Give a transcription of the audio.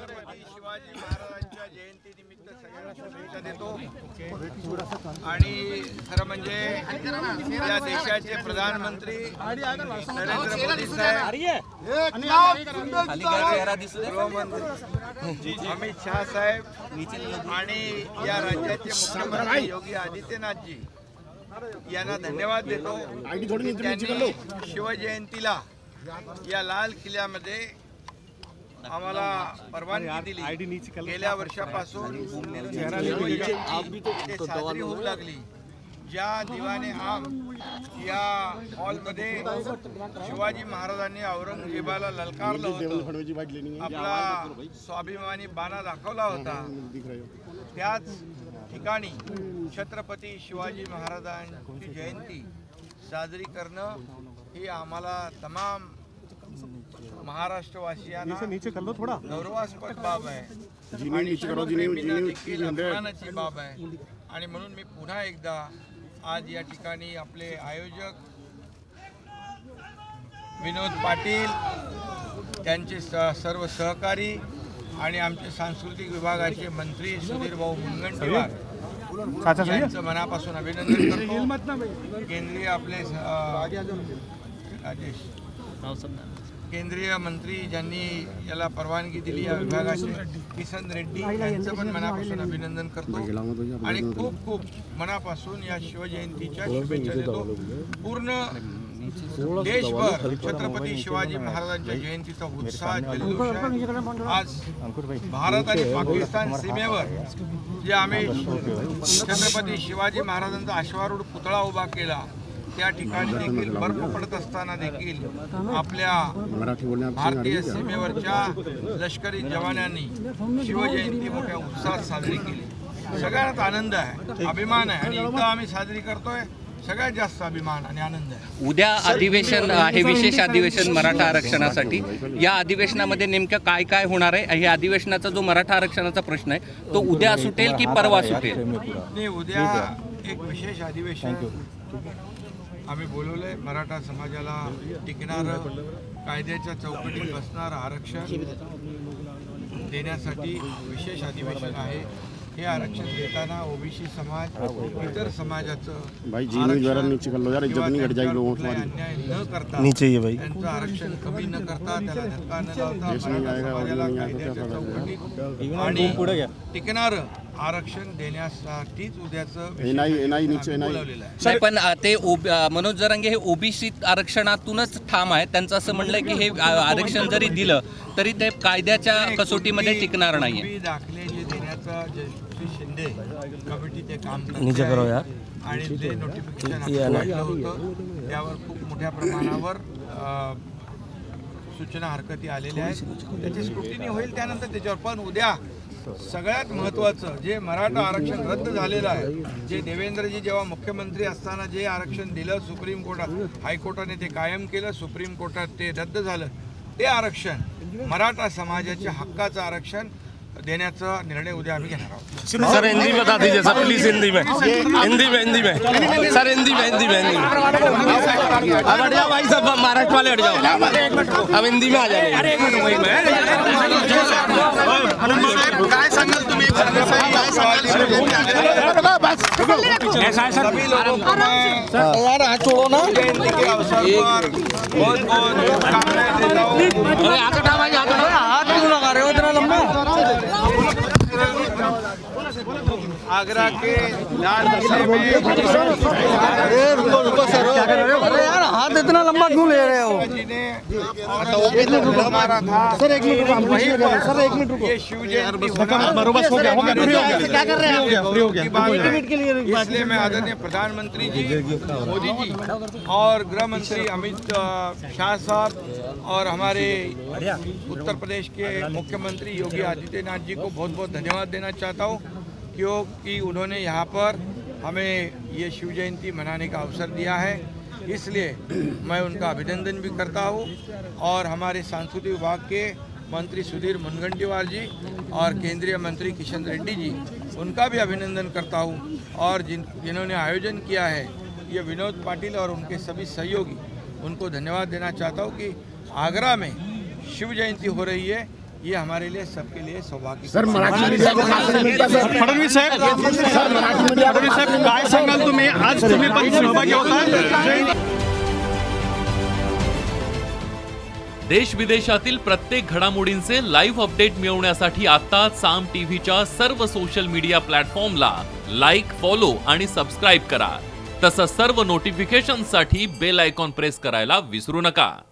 छत्रपती शिवाजी महाराजांच्या जयंतीनिमित्त सगळ्यांना शुभेच्छा देतो। आणि खरं म्हणजे या देशाचे प्रधानमंत्री नरेंद्र मोदी साहेब, गृहमंत्री अमित शाह साहेब आणि या राज्याचे मुख्यमंत्री योगी आदित्यनाथ जी यांना धन्यवाद देतो। त्यांनी शिवजयंतीला या लाल किल्ल्यामध्ये आम्हाला परवानगी दिली। गेल्या वर्षापासून साजरी होऊ लागली। ज्या दिवाने आम या हॉलमध्ये शिवाजी महाराजांनी औरंगजेबाला ललकारलं होतं, आपला स्वाभिमानी बाणा दाखवला होता, त्याच ठिकाणी छत्रपती शिवाजी महाराजांची जयंती साजरी करणं ही आम्हाला तमाम महाराष्ट्रवासियांना गौरवास्पद बाब आहे आणि अभिमानाची बाब आहे। आणि म्हणून मी पुन्हा एकदा आज या ठिकाणी आपले आयोजक विनोद पाटील, त्यांचे सर्व सहकारी आणि आमचे सांस्कृतिक विभागाचे मंत्री सुधीर भाऊ मुनगंटीवार यांचं मनापासून अभिनंदन करतो। केंद्रीय आपले केंद्रीय मंत्री ज्यांनी याला परवानगी दिली या विभागाचे किशन रेड्डी यांचं पण मनापासून अभिनंदन करतो आणि खूप खूप मनापासून या शिवजयंतीच्या शुभेच्छा देतो। पूर्ण देशभर छत्रपती शिवाजी महाराजांच्या जयंतीचा उत्साह जल्लोष आहे। आज भारत आणि पाकिस्तान सीमेवर जे आम्ही छत्रपती शिवाजी महाराजांचा अश्वारूढ पुतळा उभा केला, त्या ठिकाणी देखील बर्फ पडत असताना देखील आपल्या भारतीय सीमेवरच्या लष्करी जवानांनी शिवजयंती मोठ्या उत्साहात साजरी केली। सगळ्यात आनंद आहे, अभिमान आहे आणि इथं आम्ही साजरी करतोय, सगळ्यात जास्त अभिमान आणि आनंद आहे। उद्या अधिवेशन आहे, विशेष अधिवेशन मराठा आरक्षणासाठी। या अधिवेशनामध्ये नेमकं काय काय होणार आहे? हे अधिवेशनाचा जो मराठा आरक्षणाचा प्रश्न आहे तो उद्या सुटेल की परवा सुटेल? नाही, उद्या एक विशेष अधिवेशन आम्ही बोलवलंय। मराठा समाजाला टिकणारं, कायद्याच्या चौकटीत बसणारं आरक्षण देण्यासाठी विशेष अधिवेशन आहे। हे आरक्षण देताना ओबीसी समाज, इतर समाजाचं अन्याय न करता, त्यांचं आरक्षण कमी न करता, त्याला धक्का न लावता समाजाला कायद्याच्या चौकटीत आणि टिकणारं आरक्षण देण्यासाठीच उद्याचं बोलावलेलं आहे। पण ते मनोज जरांगे हे ओबीसी आरक्षणातूनच ठाम आहे। त्यांचं असं म्हणलंय की हे आरक्षण जरी दिलं तरी ते कायद्याच्या कसोटीमध्ये टिकणार नाहीये। दाखले जे देण्याचं श्री शिंदे कमिटी ते काम करते आणि जे नोटिफिकेशन होतं त्यावर खूप मोठ्या प्रमाणावर सूचना हरकती आलेल्या आहेत। त्याची स्क्रुटिनी होईल त्यानंतर त्याच्यावर। पण उद्या सगळ्यात महत्त्वाचं जे मराठा आरक्षण रद्द झालेलं आहे, जे देवेंद्रजी जेव्हा मुख्यमंत्री असताना जे आरक्षण दिलं सुप्रीम कोर्टात, हायकोर्टाने ते कायम केलं, सुप्रीम कोर्टात ते रद्द झालं, ते आरक्षण मराठा समाजाच्या हक्काचं आरक्षण देण्याचा निर्णय उद्या आम्ही घेणार आहोत। सर हिंदी बता दीजिए सर, प्लीज हिंदी में सर, हिंदी में सर, हिंदी में अब हट जाओ भाई सब, महाराष्ट्र वाले हट जाओ, अब हिंदी में आ जाए। काय सांगाल तुम्ही? सभी लोगों को यार हाथ छोड़ो ना, जयंती के अवसर पर बहुत बहुत शुभकामनाएं देता हूँ। हाथ क्यों लगा रहे हो इतना लंबा? आगरा के लाल किले में अरे यार हाथ इतना लंबा क्यों ले रहे हो? जी ने हमारा था सर एक मिनट सर, एक मिनट रुको। ये शिव जयंती क्या कर रहे हैं इसलिए मैं आदरणीय प्रधानमंत्री जी मोदी जी और गृह मंत्री अमित शाह साहब और हमारे उत्तर प्रदेश के मुख्यमंत्री योगी आदित्यनाथ जी को बहुत बहुत धन्यवाद देना चाहता हूँ, क्योंकि उन्होंने यहाँ पर हमें ये शिव जयंती मनाने का अवसर दिया है। इसलिए मैं उनका अभिनंदन भी करता हूँ और हमारे सांस्कृतिक विभाग के मंत्री सुधीर मुनगंटीवार जी और केंद्रीय मंत्री किशन रेड्डी जी, उनका भी अभिनंदन करता हूँ। और जिन्होंने आयोजन किया है ये विनोद पाटिल और उनके सभी सहयोगी, उनको धन्यवाद देना चाहता हूँ कि आगरा में शिव जयंती हो रही है, ये हमारे लिए सबके लिए सौभाग्य। सर मराठी मीडिया को खास मिळतं सर. फडणवीस साहेब काय सांगाल तुम्ही? आज तुम्ही पण सहभागी होता. देश विदेशातील प्रत्येक घडामोडींचे लाईव्ह अपडेट मिळवण्यासाठी आता साम टीव्हीच्या सर्व सोशल मीडिया प्लॅटफॉर्मला लाईक, फॉलो आणि सबस्क्राईब करा. तसंच सर्व नोटिफिकेशनसाठी बेल आयकॉन प्रेस करायला विसरू नका.